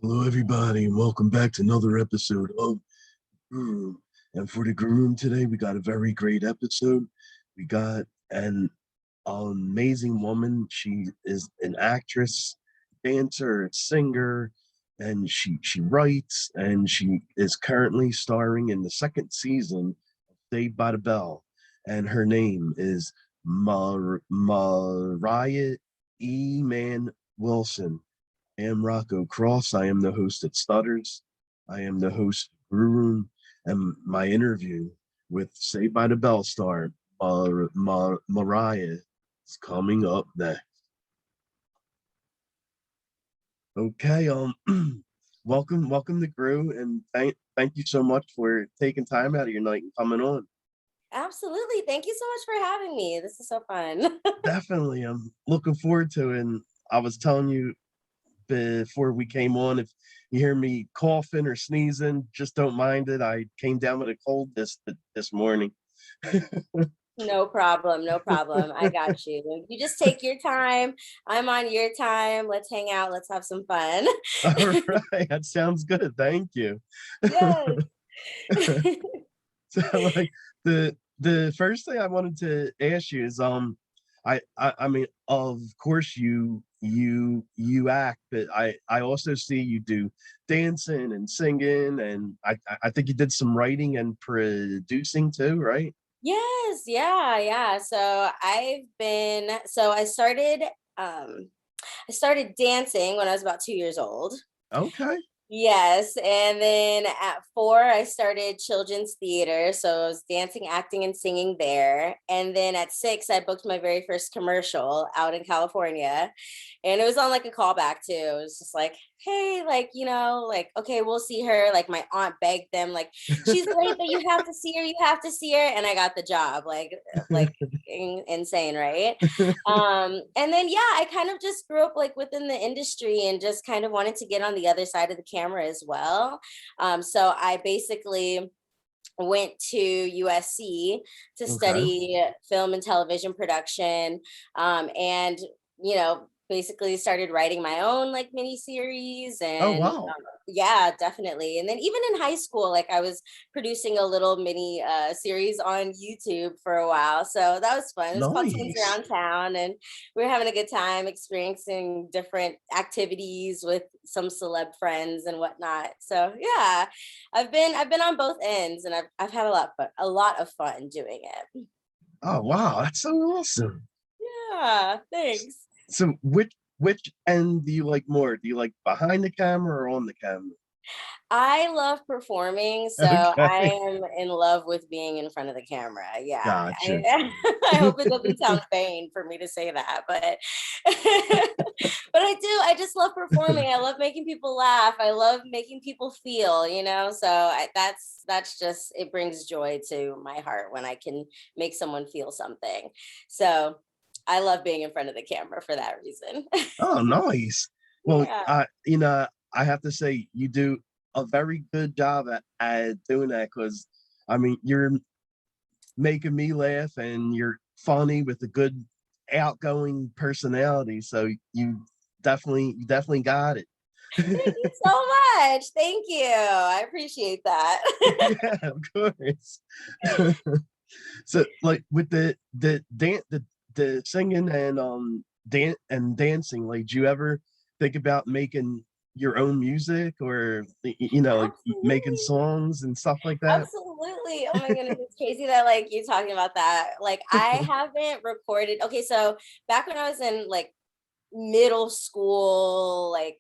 Hello, everybody, and welcome back to another episode of Grue Rume. And for the Grue Rume today, we got a very great episode. We got an amazing woman. She is an actress, dancer, singer, and she writes, and she is currently starring in the second season of Saved by the Bell. And her name is Mariah Iman Wilson. I am Rocco Cross. I am the host at Stutters. I am the host of Grue Rume, and my interview with Saved by the Bell star Mariah is coming up next. Okay, welcome to Grue, and thank you so much for taking time out of your night and coming on. Absolutely. Thank you so much for having me. This is so fun. Definitely, I'm looking forward to it. And I was telling you before we came on, if you hear me coughing or sneezing, just don't mind it. I came down with a cold this morning. No problem. No problem. I got you. You just take your time. I'm on your time. Let's hang out. Let's have some fun. All right, that sounds good. Thank you. Yes. So, like, the first thing I wanted to ask you is I mean, of course you act, but I also see you do dancing and singing, and I think you did some writing and producing too, right? Yes. Yeah. Yeah. So I started dancing when I was about 2 years old. Okay. Yes, and then at 4, I started children's theater, so I was dancing, acting, and singing there. And then at 6, I booked my very first commercial out in California, and it was on like a callback too. It was just like, hey, like okay, we'll see her. Like my aunt begged them, like she's great, but you have to see her, you have to see her, and I got the job. Like insane, right? And then yeah, I kind of just grew up like within the industry and just kind of wanted to get on the other side of the camera as well. So I basically went to USC to Okay. study film and television production, and basically started writing my own like mini series Oh, and wow. yeah, definitely. And then even in high school, like I was producing a little mini series on YouTube for a while, so that was fun. It was called Tunes Nice. Around Town, and we were having a good time experiencing different activities with some celeb friends and whatnot. So yeah, I've been on both ends, and I've had a lot of fun doing it. Oh, wow, that's so awesome. Yeah, thanks. So which end do you like more? Do you like behind the camera or on the camera? I love performing, so I Okay. am in love with being in front of the camera. Yeah, Gotcha. I hope it doesn't sound vain for me to say that, but but I do. I just love performing. I love making people laugh. I love making people feel. So that's just it brings joy to my heart when I can make someone feel something. So I love being in front of the camera for that reason. Oh, nice. Well, Yeah. I have to say you do a very good job at doing that because I mean you're making me laugh and you're funny with a good outgoing personality. So you definitely got it. Thank you so much. Thank you. I appreciate that. Yeah, of course. So like with the singing and dancing, like do you ever think about making your own music or like making Absolutely. songs and stuff like that? Absolutely. Oh my goodness, it's crazy that like you talking about that. Like I haven't recorded. Okay, so back when I was in like middle school, like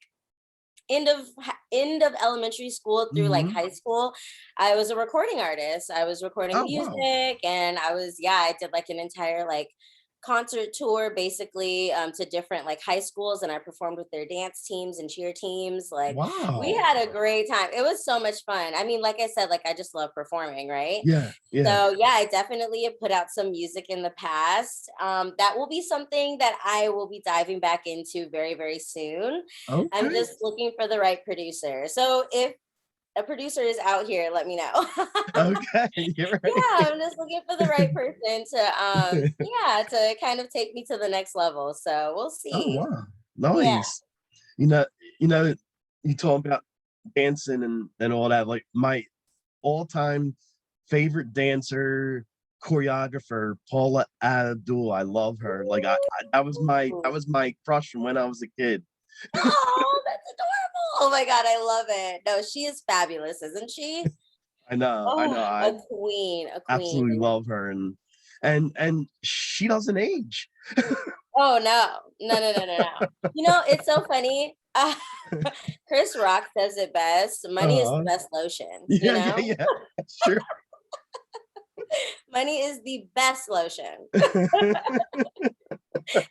end of elementary school through like Hmm. high school, I was a recording artist. I was recording Oh, wow. music, and I did like an entire like concert tour basically, to different like high schools, and I performed with their dance teams and cheer teams. Like we Wow. had a great time. It was so much fun. I mean, like I said, like I just love performing, right? Yeah, yeah. So yeah, I definitely have put out some music in the past. That will be something that I will be diving back into very, very soon. I'm Okay. just looking for the right producer. So if a producer is out here, let me know. Okay. You're Yeah, right. I'm just looking for the right person to yeah, to kind of take me to the next level. So we'll Oh, see. wow. Yeah. Nice. You know, you know, you talk about dancing and all that. Like my all-time favorite dancer, choreographer, Paula Abdul. I love her. Like that was my crush from when I was a kid. Oh, that's adorable. Oh my God, I love it. No, she is fabulous, isn't she? I know, I know. Oh, I a queen, a queen. absolutely love her, and she doesn't age. Oh no, no, no, no, no, no. You know, it's so funny. Chris Rock says it best. Money is the uh best lotion, you yeah, yeah, know? yeah. That's true. Money is the best lotion.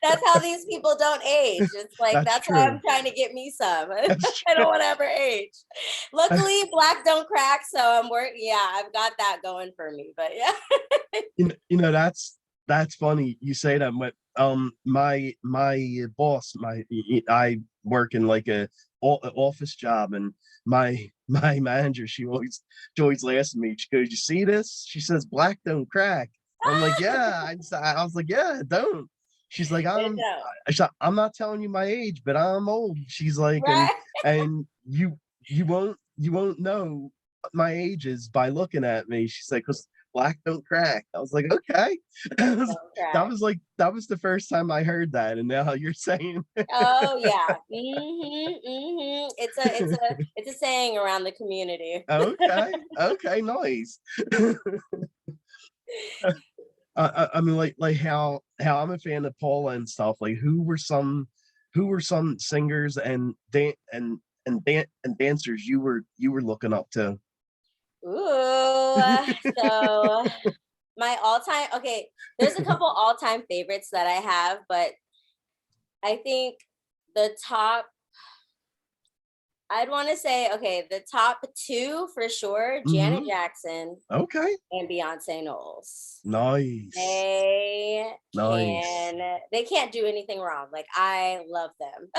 That's how these people don't age. It's like That's that's why I'm true. trying to get me some. That's I true. don't want to ever age. Luckily, black don't crack, so I'm working. Yeah, I've got that going for me. But yeah. That's funny you say that. But my boss, I work in like a office job, and my manager, she always laughs at me. She goes, "You see this?" She says, "Black don't crack." I'm like, "Yeah." I was like, "Yeah, it don't." She's like, It don't. I'm not telling you my age, but I'm old." She's like, Right? and you won't know what my age is by looking at me. She's like, "'Cause black don't crack." I was like, "Okay." Don't crack. That was the first time I heard that, and now you're saying, Oh yeah. It's a saying around the community. okay, okay, nice. I mean, like how I'm a fan of Paula and stuff. Like, who were some singers and dancers you were looking up to? Ooh, so my all-time, okay, there's a couple all-time favorites that I have, but I think the top, I'd want to say, okay, the top two for sure, Janet Hmm. Jackson Okay, and Beyonce Knowles. nice, They nice. they can't do anything wrong. Like I love them.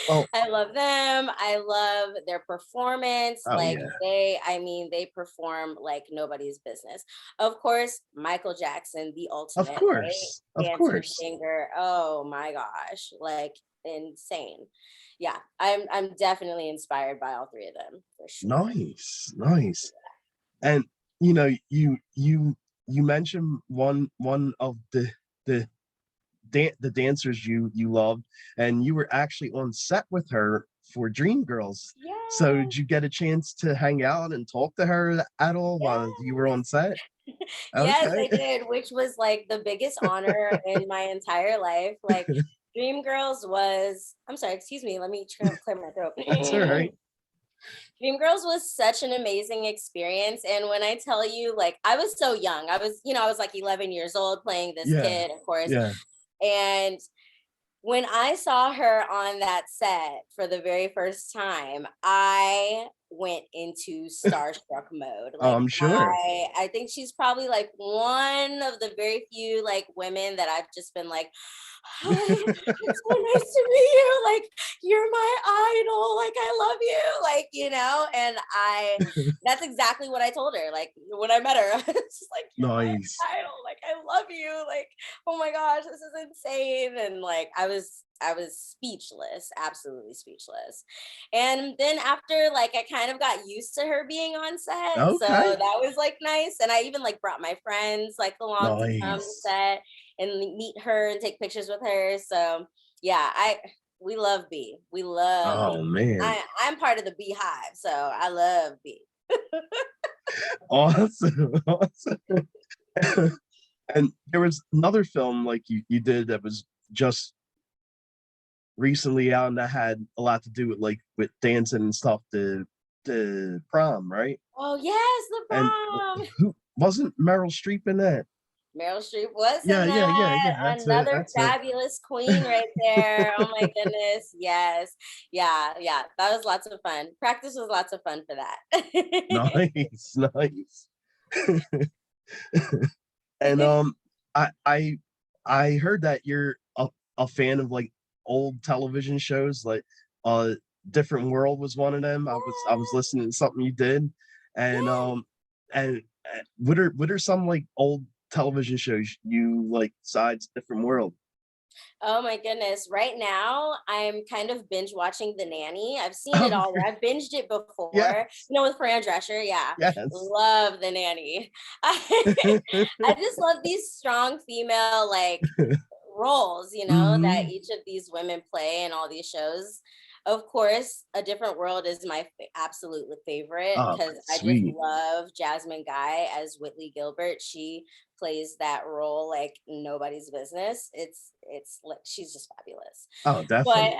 Well, I love them. I love their performance. oh Like yeah, I mean, they perform like nobody's business. Of course, Michael Jackson, the of ultimate, right? course, of Dancer, course. singer. Oh my gosh, like insane. Yeah, I'm definitely inspired by all three of them for sure. Nice, nice. And you mentioned one of the the dancers you loved, and you were actually on set with her for Dreamgirls. So Yeah, did you get a chance to hang out and talk to her at all while you were on yes. set? Yes, Okay. I did, which was like the biggest honor in my entire life. Like Dreamgirls was, I'm sorry, excuse me, let me clear my throat. That's all right. Dreamgirls was such an amazing experience. And when I tell you, like, I was so young, I was like 11 years old playing this Yeah, kid, of course. yeah. And when I saw her on that set for the very first time, I went into starstruck mode. Oh, Like I'm sure. I think she's probably like one of the very few like women that I've just been like, "Hi, it's so nice to meet you. Like you're my idol. Like I love you." Like, and that's exactly what I told her. Like when I met her, I was just like, "You're my Nice. idol. Like I love you. Like oh my gosh, this is insane." And like I was speechless, absolutely speechless. And then after like I kind of got used to her being on set. So Okay. that was like nice. And I even like brought my friends like along to come to Nice. set and meet her and take pictures with her. So yeah, I we love B. We love Oh B. man. I'm part of the Beehive, so I love B. Awesome. Awesome. And there was another film like you did that was just recently out, and that had a lot to do with dancing and stuff. The prom, right? Oh yes, the And prom. who wasn't Meryl Streep in that? Meryl Streep was Yeah, in yeah, yeah, that. yeah. That's it. Another That's it. fabulous queen right there. Oh my goodness. Yes. Yeah, yeah. That was lots of fun. Practice was lots of fun for that. Nice, nice. And I I I heard that you're a fan of like old television shows, like Different World was one of them. I was Yeah, listening to something you did, and yeah. what are some like old television shows you like besides Different World? Oh my goodness. Right now, I'm kind of binge watching The Nanny. I've seen it Oh, all. I've binged it before, yes, with Fran Drescher. Yeah. yes. Love The Nanny. I just love these strong female roles, that Hmm. each of these women play in all these shows. Of course, A Different World is my absolute favorite Oh, because I just sweet. love Jasmine Guy as Whitley Gilbert. She plays that role like nobody's business. It's like she's just fabulous. Oh, But definitely.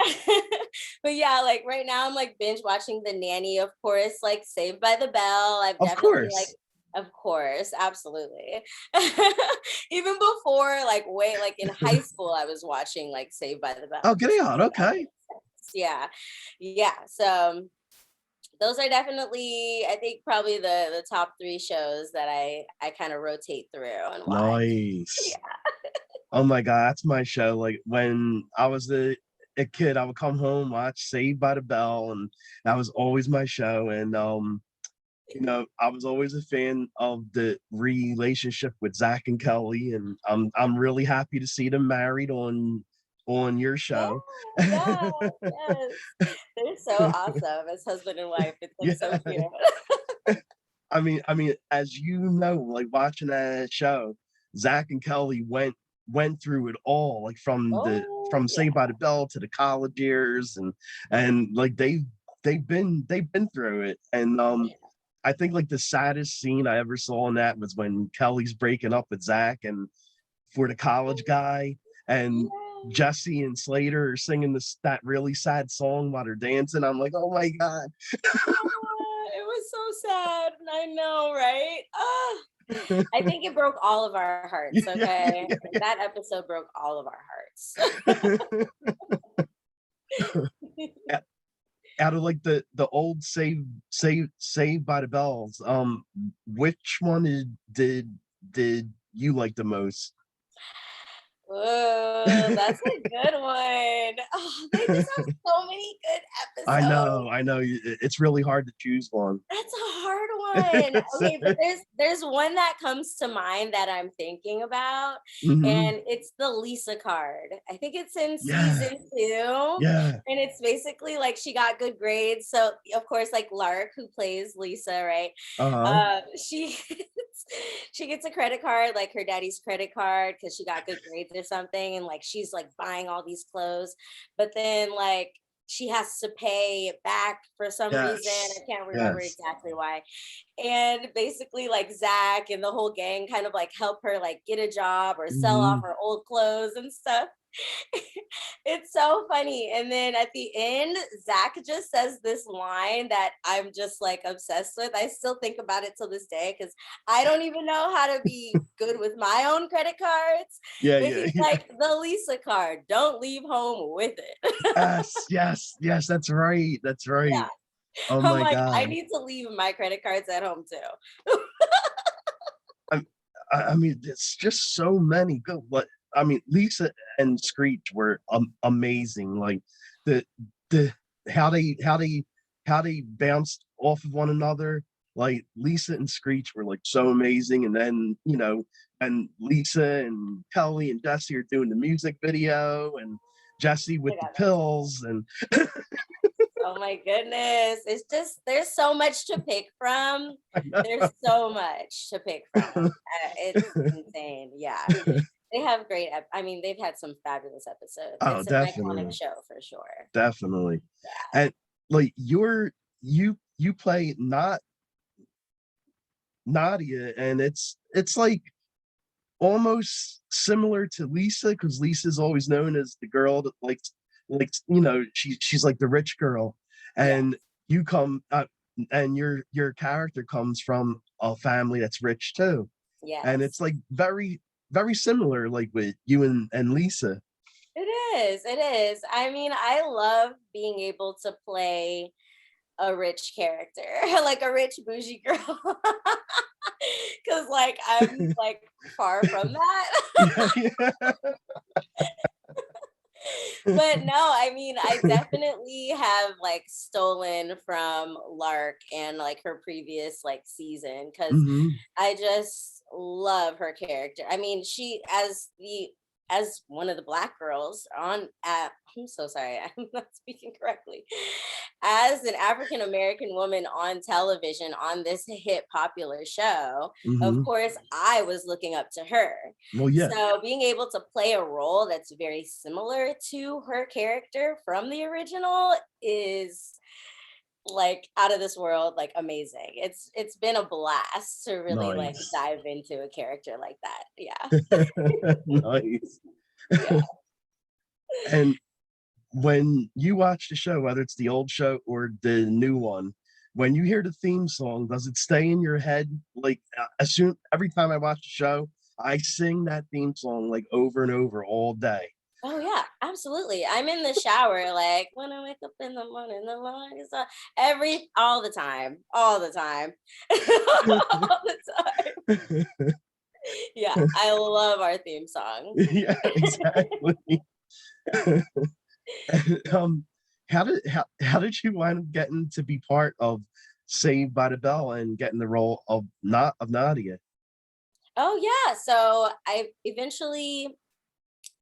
but yeah, like right now I'm like binge watching The Nanny, of course, like Saved by the Bell. I've Of definitely course. of course, absolutely. Even before, like way like in high school, I was watching like Saved by the Oh, Bell get just out. Okay. yeah. Yeah. So those are definitely, I think, probably the top three shows that I kind of rotate through and watch. Nice. Yeah. Oh my God, that's my show. Like when I was a kid, I would come home, watch Saved by the Bell, and that was always my show. And I was always a fan of the relationship with Zach and Kelly, and I'm really happy to see them married on your Yeah. show. Yeah. Yes. They're so awesome as husband and wife. It's like so Yeah. cute. I mean, as you know, like watching that show, Zach and Kelly went through it all, like Oh from yeah. Saved by the Bell to the college years, and like they've been through it. And I think like the saddest scene I ever saw in that was when Kelly's breaking up with Zach and for the college guy, and Yeah. Jesse and Slater are singing that really sad song while they're dancing. I'm like, oh my God. It was so sad. I know, right? Ah, I think it broke all of our hearts. Yeah, Okay, yeah, that episode broke all of our hearts. yeah. Out of like the old Saved by the Bells, which one did you like the most? Oh, that's a good one. Oh, they just have so many good episodes. I know. It's really hard to choose one. That's a hard one. Okay, but there's one that comes to mind that I'm thinking about, Hmm. and it's the Lisa card. I think it's in Yeah, season two, yeah. and it's basically like she got good grades. So of course, like Lark, who plays Lisa, right? Uh-huh. She she gets a credit card, like her daddy's credit card, because she got good grades or something, and like she's like buying all these clothes, but then like she has to pay it back for some reason. I Yes, can't remember yes. exactly why. And basically, like Zach and the whole gang kind of like help her like get a job or sell off Hmm. her old clothes and stuff. It's so funny. And then at the end, Zach just says this line that I'm just like obsessed with. I still think about it till this day because I don't even know how to be good with my own credit cards. Yeah, But yeah, he's yeah. like, the Lisa card, don't leave home with it. Yes, yes, yes. That's right. That's right. Yeah. Oh I'm my like, I God. need to leave my credit cards at home too. I'm, I mean, it's just so many good. But I mean, Lisa and Screech were amazing. Like the the how they bounced off of one another. Like Lisa and Screech were like so amazing, and then and Lisa and Kelly and Jesse are doing the music video, and Jesse I with the got that. pills, and Oh my goodness. It's just, there's so much to pick from. There's so much to pick from. It's insane. Yeah. They have great, I mean, they've had some fabulous episodes. oh, It's an iconic definitely, show for sure. definitely, and like you play not Nadia, and it's like almost similar to Lisa because Lisa's always known as the girl that she's like the rich girl, Yeah. and you come and your character comes from a family that's rich too, and Yes. it's like very very similar like with you and Lisa. It is. It is. I mean, I love being able to play a rich character, like a rich bougie girl. Cause like I'm like far from that. Yeah, yeah. But no, I mean, I definitely have like stolen from Lark and like her previous like season because Hmm. I just love her character. I mean, she as as one of the Black girls on I'm so sorry, I'm not speaking correctly. As an African American woman on television on this hit popular show, of Hmm. course, I was looking up to her. Well, yeah, So being able to play a role that's very similar to her character from the original is like out of this world, like amazing. It's been a blast to really like nice. dive into a character like that. Yeah. Nice. Yeah. And when you watch the show, whether it's the old show or the new one, when you hear the theme song, does it stay in your head? Like as soon every time I watch the show, I sing that theme song like over and over all day. Oh yeah, absolutely. I'm in the shower, like when I wake up in the morning, the Lord is up all the time, all the time, all the time. Yeah, I love our theme song. Yeah, exactly. um, how did you wind up getting to be part of Saved by the Bell and getting the role of not of Nadia? Oh yeah, so I eventually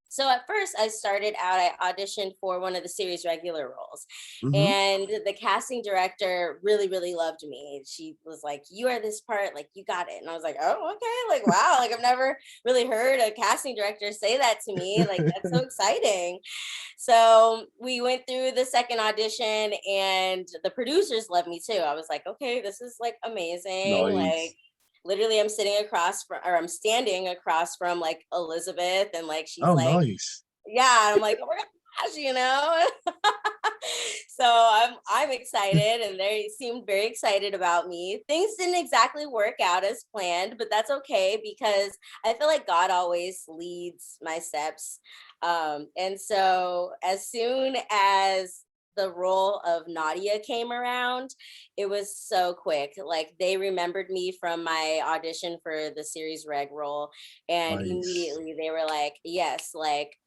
so at first I started out, I auditioned for one of the series regular roles. Hmm. And the casting director really, really loved me. She was like, "You are this part, like you got it." And I was like, "Oh, okay." Like, wow, like I've never really heard a casting director say that to me. Like, that's so exciting. So we went through the second audition and the producers loved me too. I was like, okay, this is like amazing. Like Nice. literally I'm standing across from like Elizabeth and like she's Oh, like, nice. yeah, and I'm like, oh my gosh, you know. So I'm excited and they seemed very excited about me. Things didn't exactly work out as planned, but that's okay because I feel like God always leads my steps. And so as soon as the role of Nadia came around, it was so quick. Like they remembered me from my audition for the series reg role, and Nice. immediately they were like, yes, like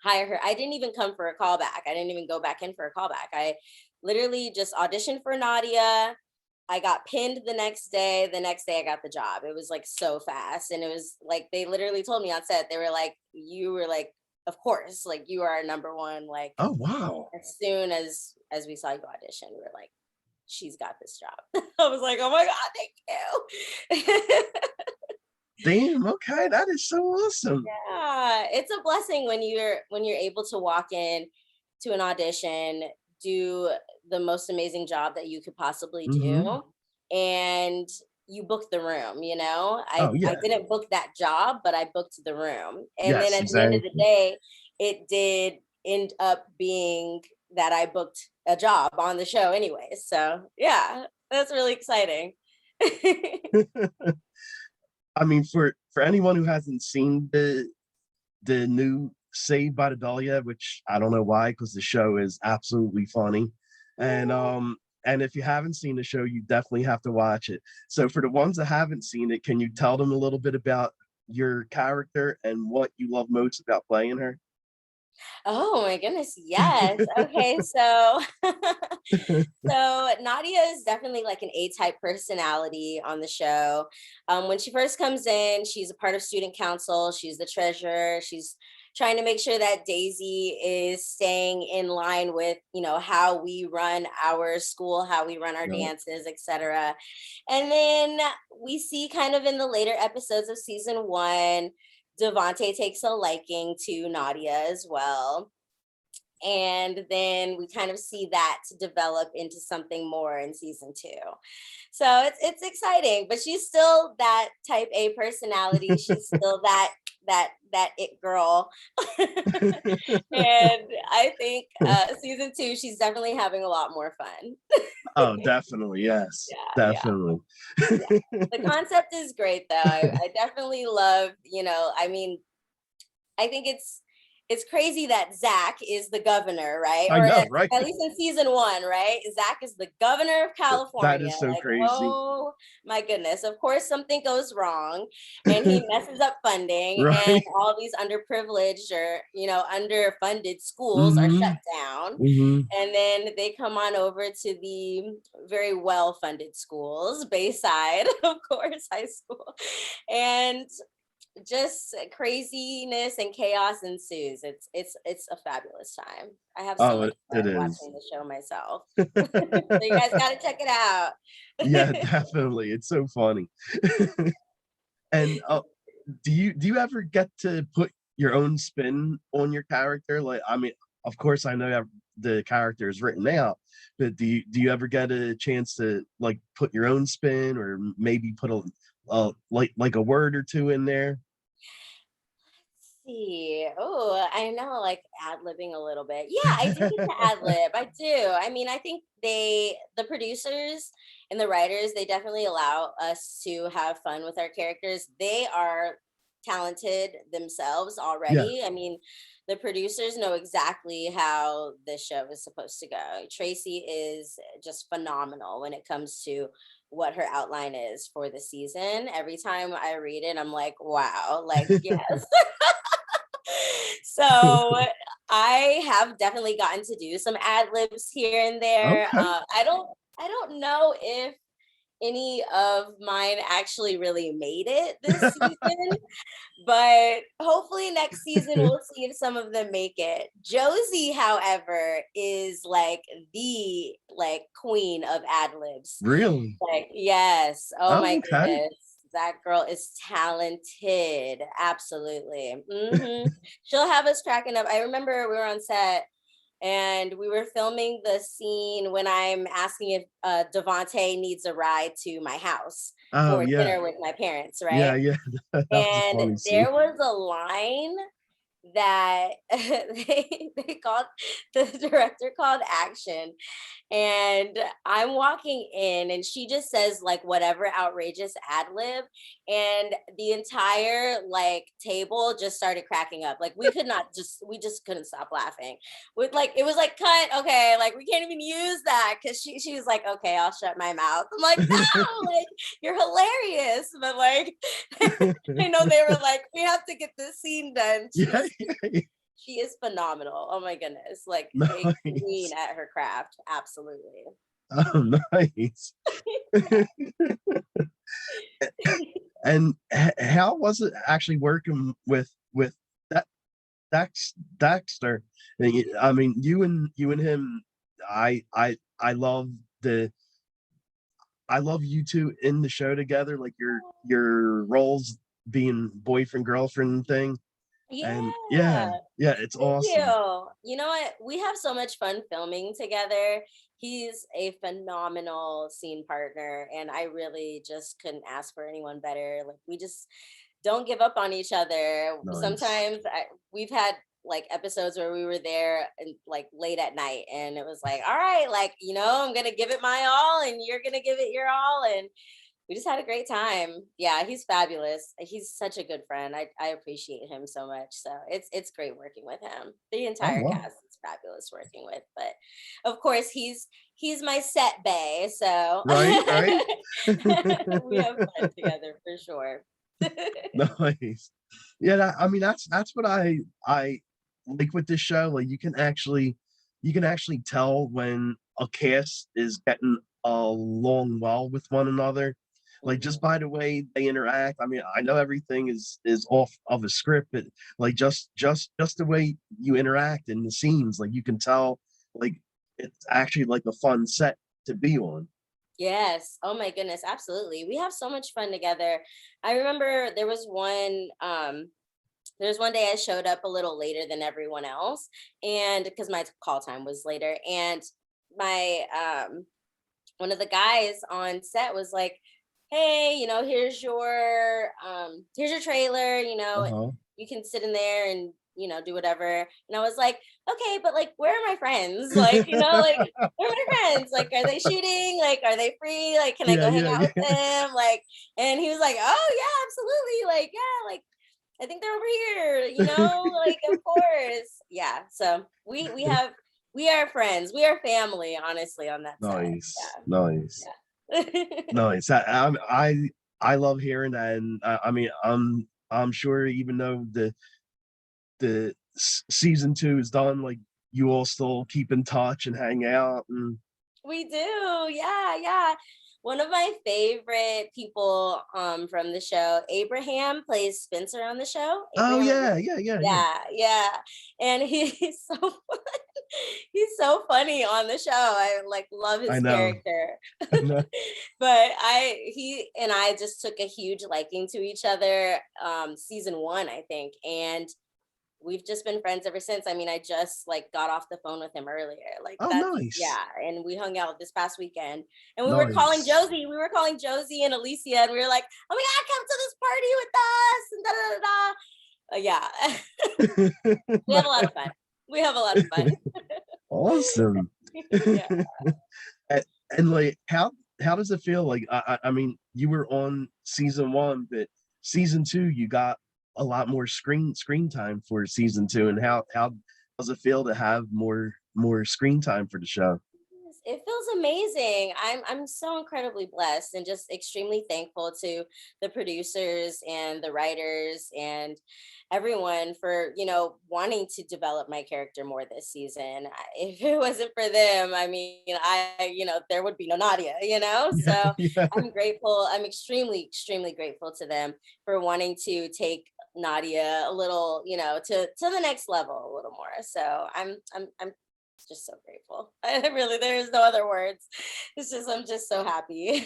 hire her. I didn't even come for a callback. I didn't even go back in for a callback. I literally just auditioned for Nadia. I got pinned the next day. The next day I got the job. It was like so fast. And it was like they literally told me on set, they were like, you were like, of course, like you are our number one. Like Oh, wow. as soon as we saw you audition, we were like, she's got this job. I was like, oh my God, thank you. Damn, okay, that is so awesome. Yeah, it's a blessing when you're able to walk in to an audition, do the most amazing job that you could possibly Mhm. do, and you book the room, you know? Oh, I yeah. didn't book that job, but I booked the room. And then Yes, at the end of the exactly. day, it did end up being that I booked a job on the show anyway. So, yeah, that's really exciting. I mean, for anyone who hasn't seen the new Saved by the Bell yet, which I don't know why, because the show is absolutely funny. And Yeah. and if you haven't seen the show, you definitely have to watch it. So for the ones that haven't seen it, can you tell them a little bit about your character and what you love most about playing her? Oh my goodness, yes. Okay, so so Nadia is definitely like an A-type personality on the show. When she first comes in, she's a part of student council. She's the treasurer. She's trying to make sure that Daisy is staying in line with, you know, how we run our school, how we run our No. dances, etc. And then we see kind of in the later episodes of season one, Devante takes a liking to Nadia as well, and then we kind of see that to develop into something more in season two. So it's exciting, but she's still that type A personality. She's still that it girl. And I think season two, she's definitely having a lot more fun. Oh, definitely. Yes, Yeah, yeah, definitely. yeah. The concept is great though. I definitely love, you know, I mean, I think it's crazy that Zach is the governor, right? I Or know, right? at least in season one, right? Zach is the governor of That California. is so Like, crazy. oh my goodness. Of course, something goes wrong and he messes up funding, and Right? all these underprivileged or, you know, underfunded schools are shut Mhm. down. Mhm. And then they come on over to the very well funded schools, Bayside, of course, high school. And just craziness and chaos ensues. It's a fabulous time. I have so Oh, much it fun is. watching the show myself. So you guys got to check it out. Yeah, definitely. It's so funny. And do you ever get to put your own spin on your character? Like, I mean, of course, I know the character is written out, but do you ever get a chance to like put your own spin, or maybe put like a word or two in there? See. Oh, I know, like ad-libbing a little bit. Yeah, I do get to ad-lib. I do. I mean, I think the producers and the writers, they definitely allow us to have fun with our characters. They are talented themselves Yeah. already. I mean, the producers know exactly how the show is supposed to go. Tracy is just phenomenal when it comes to what her outline is for the season. Every time I read it, I'm like, wow, like, yes. So I have definitely gotten to do some ad libs here and there. Okay. I don't know if any of mine actually really made it this season, but hopefully next season we'll see if some of them make it. Josie, however, is like the like queen of ad libs. Really? Like, yes. Oh Oh, my okay. goodness. That girl is talented. Absolutely. She'll have us cracking up. I remember we were on set and we were filming the scene when I'm asking if Devontae needs a ride to my house Oh, for yeah. dinner with my parents, Yeah, right? yeah. That was a And funny scene. there was a line that they called, the director called action, and I'm walking in and she just says like whatever outrageous ad lib, and the entire like table just started cracking up. Like we just couldn't stop laughing. With like it was like cut, okay, like we can't even use that because she was like, okay, I'll shut my mouth. I'm like, no, like you're hilarious. But like I know they were like, we have to get this scene done. Yeah, yeah. She is phenomenal. Oh my goodness. Like a queen Nice. at her craft. Absolutely. Oh, nice. And how was it actually working with that Dexter? I mean, you and him. I love the I love you two in the show together. Like your roles being boyfriend girlfriend thing, and Yeah. yeah, it's Thank awesome. you. You know what? We have so much fun filming together. He's a phenomenal scene partner, and I really just couldn't ask for anyone better. Like, we just don't give up on each other. Nice. Sometimes we've had like episodes where we were there and like late at night, and it was like, all right, like, I'm going to give it my all, and you're going to give it your all. And we just had a great time. Yeah, he's fabulous. He's such a good friend. I appreciate him so much. So it's great working with him. The Oh, entire wow. cast is fabulous working with. But of course he's my set bae. So Right, right. we have fun together for sure. Nice. Yeah, I mean that's what I like with this show. Like you can actually tell when a cast is getting along well with one another. Like Mhm. just by the way they interact. I mean, I know everything is off of a script, but like just the way you interact in the scenes, like you can tell like it's actually like a fun set to be on. Yes. Oh my goodness. Absolutely. We have so much fun together. I remember there's one day I showed up a little later than everyone else, and because my call time was later, and my one of the guys on set was like, hey, here's your trailer, Uh-huh. you can sit in there and do whatever. And I was like, okay, but like where are my friends? Like, like where are my friends? Like, are they shooting? Like, are they free? Like, can I Yeah, go hang yeah, out with yeah. them? Like, and he was like, oh yeah, absolutely. Like, yeah, like I think they're over here, like of course. Yeah. So we are friends. We are family, honestly, on that set. Nice, nice. Yeah. Nice. I love hearing that, and I mean, I'm sure even though the season two is done, like you all still keep in touch and hang out, and We do. Yeah, yeah. One of my favorite people from the show, Abraham plays Spencer on the show. Oh Abraham, yeah. yeah. And he's so fun. He's so funny on the show. I like love I his know. character. I know. But he and I just took a huge liking to each other season 1, I think. And we've just been friends ever since. I mean, I just like got off the phone with him earlier. Like Oh, that's nice. yeah. And we hung out this past weekend and we were calling Nice. Josie. We were calling Josie and Alicia and we were like, oh my God, come to this party with us. And yeah. We have a lot of fun. We have a lot of fun. Awesome. Yeah. and, and like how does it feel? Like I mean, you were on season 1, but season 2 you got a lot more screen time for season 2. And how does it feel to have more screen time for the show? It feels amazing. I'm so incredibly blessed and just extremely thankful to the producers and the writers and everyone for, wanting to develop my character more this season. If it wasn't for them, I mean, there would be no Nadia, Yeah, So yeah. I'm grateful. I'm extremely, extremely grateful to them for wanting to take Nadia a little, to the next level a little more. So I'm just so grateful. I really, there is no other words. It's just, I'm just so happy.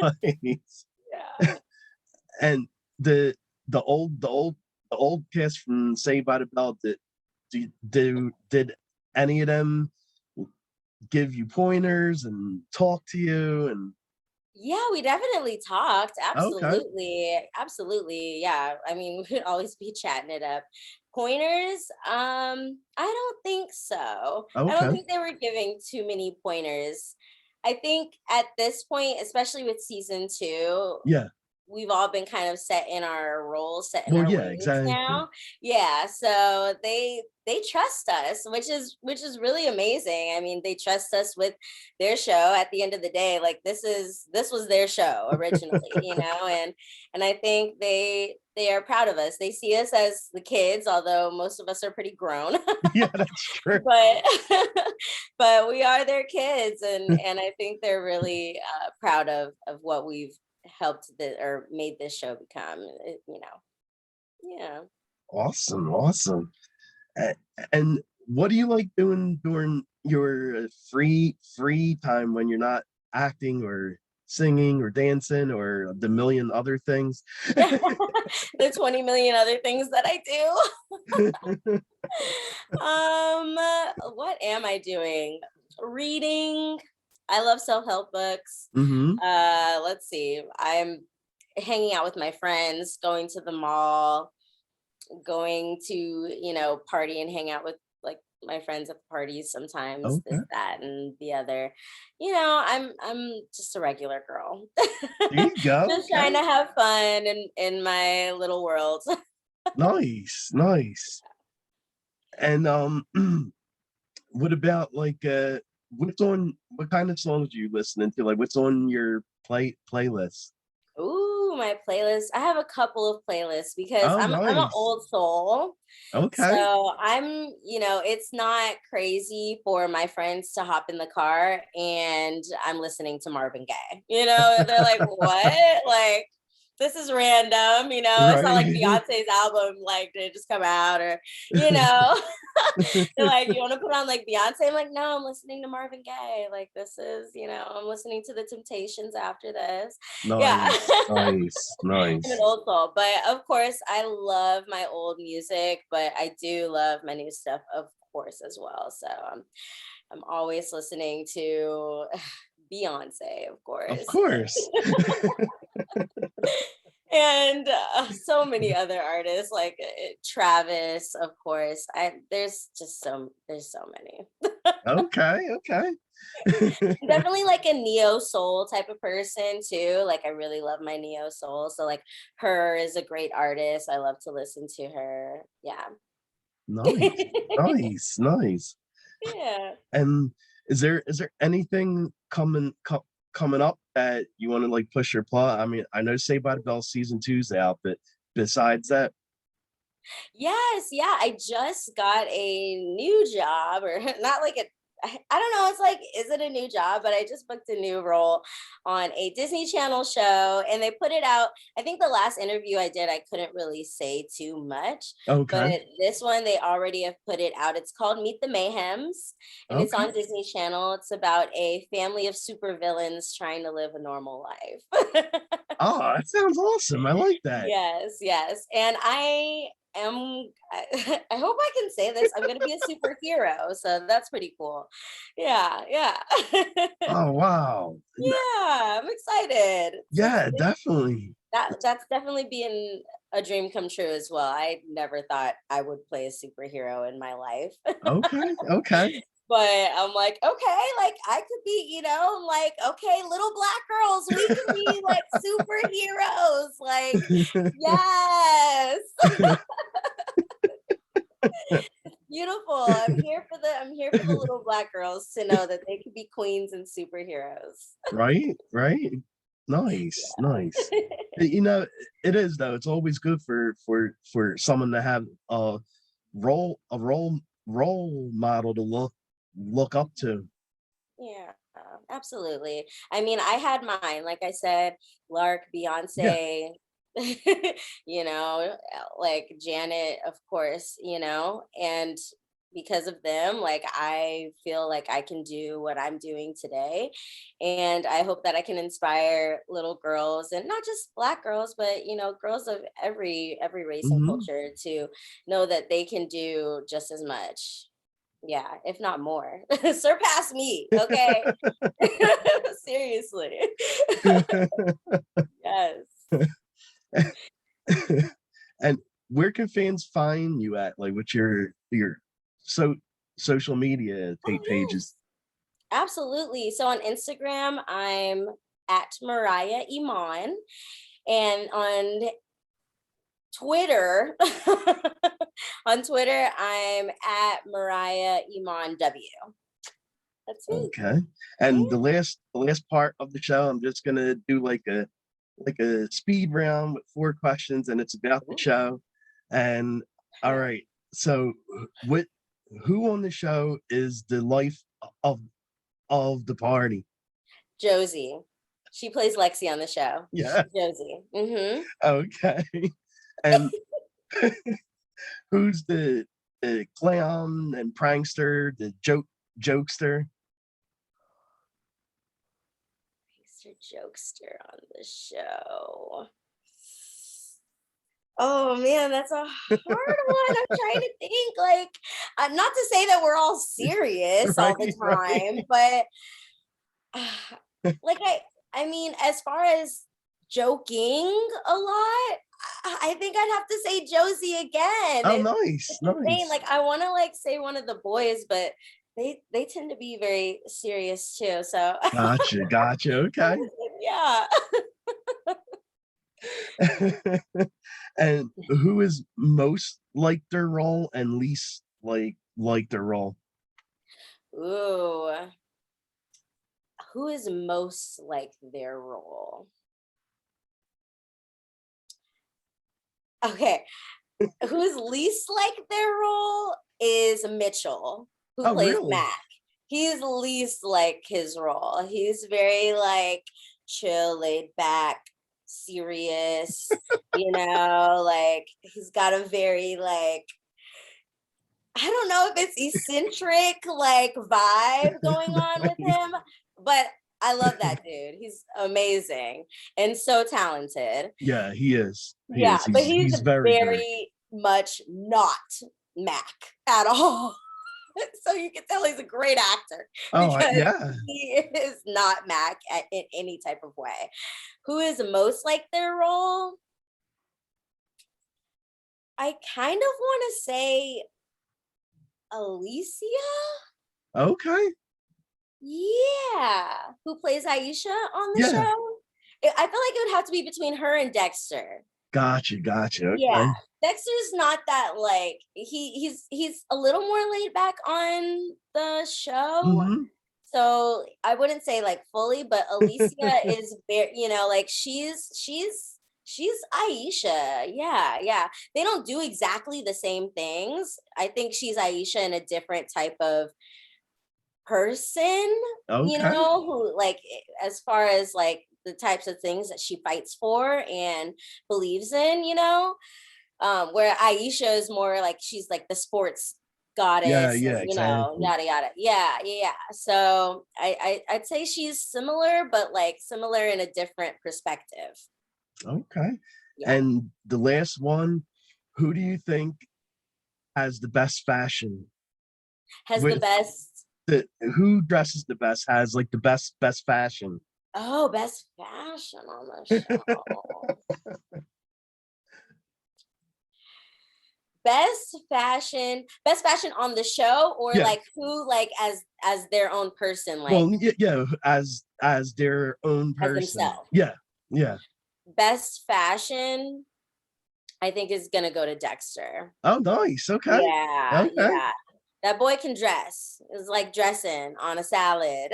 Nice. Yeah. And the the old cast from Saved by the Bell, did any of them give you pointers and talk to you? And Yeah, we definitely talked. okay. Absolutely. Absolutely. Yeah. I mean, we'd always be chatting it up. Pointers? I don't think so. I don't Okay. think they were giving too many pointers. I think at this point, especially with season 2, Yeah. we've all been kind of set in our roles, set in Well, our yeah, ways exactly. now. Yeah, so they trust us, which is really amazing. I mean, they trust us with their show. At the end of the day, like this was their show originally, and I think they are proud of us. They see us as the kids, although most of us are pretty grown. Yeah, that's true. But but we are their kids, and I think they're really proud of what we've helped or made this show become. Yeah. Awesome, awesome. A- And what do you like doing during your free time when you're not acting or singing or dancing or the million other things? The 20 million other things that I do. What am I doing? Reading. I love self-help books. Hmm. Let's see. I'm hanging out with my friends, going to the mall, going to, party and hang out with like my friends at the parties sometimes, this, Okay. that, and the other. I'm just a regular girl. There you go. Just trying Okay. to have fun in my little world. Nice, nice. And what about like what kind of songs are you listening to? Like what's on your playlist? Ooh, my playlist. I have a couple of playlists because Oh, I'm an nice. old soul. Okay. So it's not crazy for my friends to hop in the car and I'm listening to Marvin Gaye. They're like, what? Like, this is random, it's not like Right. Beyonce's album, like, did it just come out or, you know, they're like, you want to put on like Beyonce? I'm like, no, I'm listening to Marvin Gaye. Like, this is, I'm listening to the Temptations after this. Yeah. Nice, nice, I'm an nice. old soul, but of course, I love my old music, but I do love my new stuff, of course, as well. So I'm always listening to Beyonce, of Of course, course. and so many other artists like Travis, of course. There's so many. Okay, okay. I'm definitely like a neo soul type of person too. Like I really love my neo soul. So like her is a great artist. I love to listen to her. Yeah. Nice, nice, nice. Yeah. And is there anything coming up that you want to like push your plot? I mean, I know Saved by the Bell season two's out, but besides that, Yes, yeah. I just got a new job, or not like I don't know. It's like, is it a new job? But I just booked a new role on a Disney Channel show, and they put it out. I think the last interview I did, I couldn't really say too much, but Okay. this one they already have put it out. It's called Meet the Mayhems, and it's Okay. on Disney Channel. It's about a family of supervillains trying to live a normal life. Oh, that sounds awesome. I like that. Yes, yes. And I hope I can say this. I'm gonna be a superhero, so that's pretty cool. Yeah, yeah. Oh, wow. Yeah, I'm excited. Yeah, definitely. That's definitely been a dream come true as well. I never thought I would play a superhero in my life. Okay. Okay. But I'm like, okay, like I could be, I'm like, okay, little black girls, we can be like superheroes. Like, yes. Beautiful. I'm here for the little black girls to know that they could be queens and superheroes. Right. Right. Nice. Nice. You know, it is though. It's always good for someone to have a role model to look up to. Yeah, absolutely. I mean, I had mine, like I said, Lark, Yeah. Beyonce, like Janet, of course, and because of them, like I feel like I can do what I'm doing today. And I hope that I can inspire little girls, and not just black girls, but girls of every race and Hmm. culture, to know that they can do just as much. Yeah, if not more. Surpass me, okay? Seriously. Yes. And where can fans find you at? Like, what's your so social media Oh, pages? yes. Absolutely. So on Instagram, I'm at Mariah Iman. And on Twitter, on Twitter, I'm at Mariah Iman W. That's me. Okay. Yeah. And the last part of the show, I'm just gonna do like a speed round with 4 questions, and it's about the Ooh. show. And all right, so what who on the show is the life of of the party? Josie. She plays Lexi on the show. Yeah. Josie. Mm-hmm. Okay. And who's the clown and prankster, the jokester? Mr. Jokester on the show. Oh man, that's a hard one. I'm trying to think. Like, not to say that we're all serious all Right, the right. time, but like I mean, as far as joking a lot, I think I'd have to say Josie again. Oh, nice, It's insane. nice. Like, I want to like say one of the boys, but they tend to be very serious too. So Gotcha, gotcha. Okay. yeah. And who is most like their role and least like their role? Ooh, who is most like their role? Okay, who's least like their role is Mitchell, who Oh, plays really? Mac. He's least like his role. He's very like chill, laid back, serious, like he's got a very like, I don't know if it's eccentric like vibe going on with Right. him, but I love that dude. He's amazing and so talented. Yeah, he is. He Yeah, is. but He's he's he's very good. very much not Mac at all. So you can tell he's a great actor Oh, because yeah. he is not Mac in any type of way. Who is most like their role? I kind of want to say Alicia. Okay. Yeah, who plays Aisha on the Yeah. show? I feel like it would have to be between her and Dexter. Gotcha, gotcha. Yeah, Okay. Dexter's not that like he's a little more laid back on the show. Mhm. So I wouldn't say like fully, but Alicia is very, like she's Aisha. Yeah, yeah. They don't do exactly the same things. I think she's Aisha in a different type of person, Okay. who like as far as like the types of things that she fights for and believes in, where Aisha is more like she's like the sports Yeah, goddess yeah, and exactly. yada yada. Yeah. So I'd say she's similar, but like similar in a different perspective. Okay. Yeah. And the last one, who do you think has the best fashion? Has the With best the who dresses the best has like the best fashion. best fashion on the show. Best fashion on the show, or Yeah. like who like as their own person, like Well, yeah, as their own as person. themselves. Yeah. Yeah. Best fashion, I think, is gonna go to Dexter. Oh, nice. Okay. Yeah, Okay. yeah. That boy can dress. It's like dressing on a salad.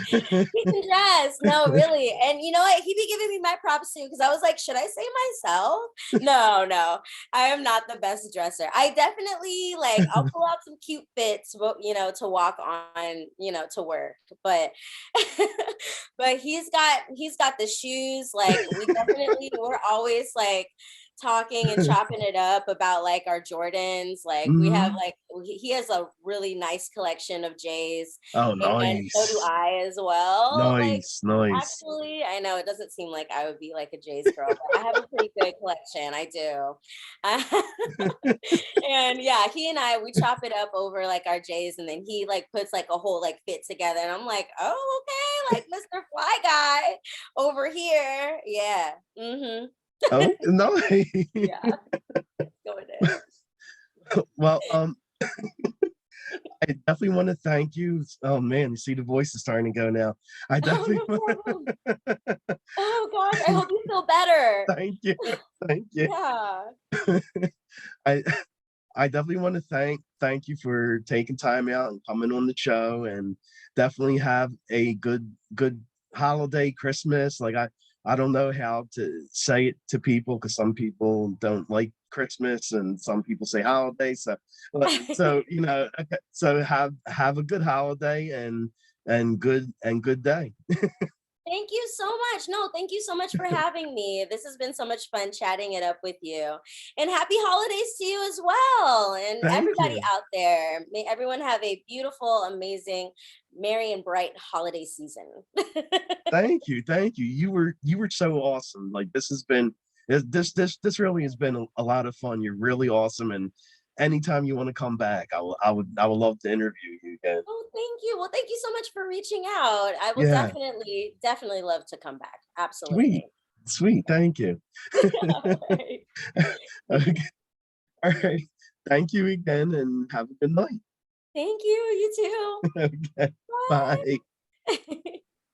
He can dress. No, really. And you know what? He be giving me my props too, because I was like, should I say myself? No. I am not the best dresser. I definitely like I'll pull out some cute fits, to walk on, to work. But but he's got the shoes. Like we're always like talking and chopping it up about like our Jordans. Like we have Mhm. like he has a really nice collection of J's, Oh, and so do nice. I as well. Like Nice. actually, I know it doesn't seem like I would be like a J's girl, but I have a pretty good collection. I do. And yeah, he and I we chop it up over like our J's, and then he like puts like a whole like fit together, and I'm like, oh okay, like Mr. Fly Guy over here. Yeah. Mm-hmm. Oh, nice. Yeah. Going in. Well, I definitely want to thank you. Oh man, you see the voice is starting to go now. I Oh, definitely no problem. Oh gosh, I hope you feel better. thank you. Thank you. Yeah. I I definitely want to thank you for taking time out and coming on the show, and definitely have a good holiday Christmas. Like I don't know how to say it to people because some people don't like Christmas and some people say holiday. So okay, so have a good holiday and good day. Thank you so much. No, thank you so much for having me. This has been so much fun chatting it up with you. And happy holidays to you as well. And Thank everybody you. out there. May everyone have a beautiful, amazing, merry and bright holiday season. Thank you. You were so awesome. Like this really has been a lot of fun. You're really awesome, and anytime you want to come back, I would love to interview you again. Oh, thank you. Well, thank you so much for reaching out. I will Yeah, definitely love to come back. sweet, Absolutely. sweet. Thank you. All right. Okay, all right. Thank you again, and have a good night. Thank you. You too. Okay, Bye. bye.